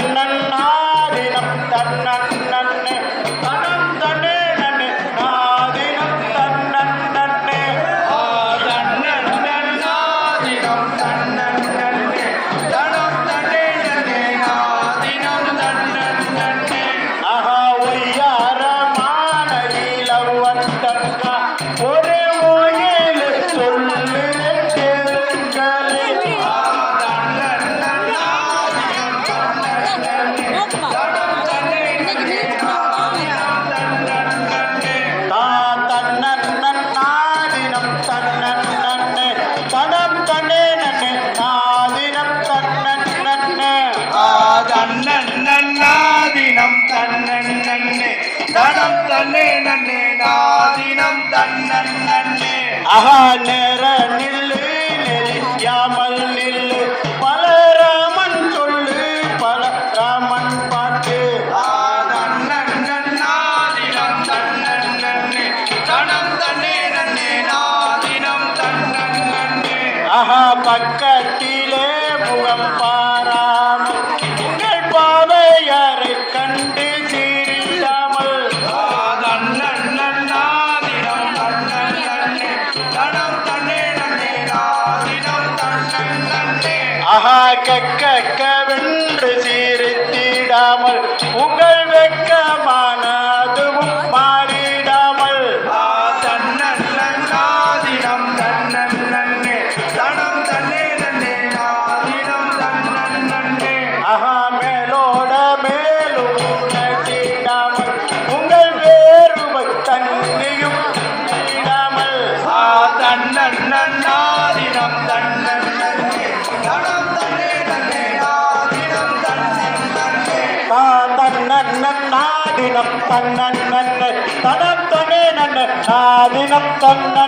தன்னன்னாதினம் தன்னன்னே தனம் தன்னே நன்னே நாதினம் தன்னன்னே தன்னன்னாதினம் தன்னன்னே தனம் தன்னே நன்னே நாதினம் தன்னன்னே ஒய்யாரமான இளவந்தற்கா ஒரே மொழியில் சொல்லு கேளுங்களே நாதினம் தன்னே தனம் தன்னே நன்னே நாதினம் தன்னே நேர நில்லு நெறியாமல் நில்லு பல ராமன் சொல்லு பல ராமன் பாட்டு நாதினம் தன்னே தனம் தன்னே நன்னே நாதினம் தன்னே பக்கத்திலே முகம் பாராமல் உங்கள் பாவையரை கண்டு சீரிடாமல் நாதினம் தன்னே தனம் தன்னே நன்னே நாதினம் தன்னே கெக்கவென்று சீரித்திடாமல் உங்கள் வெக்கமான அதுவும் மாறிடாமல் நாதினம் தன்னே தனம் தன்னே நன்னே நாதினம் தன்னே மேலோட மேலும் உணர்த்திடாமல் உங்கள் வேறுவை தன்னையும் இடாமல் நாதினம் தன்னே தனம் தன்னே நன்னே நாதினம் தன்னே நாதினம் தன்னே தனம் தன்னே நன்னே நாதினம் தன்னே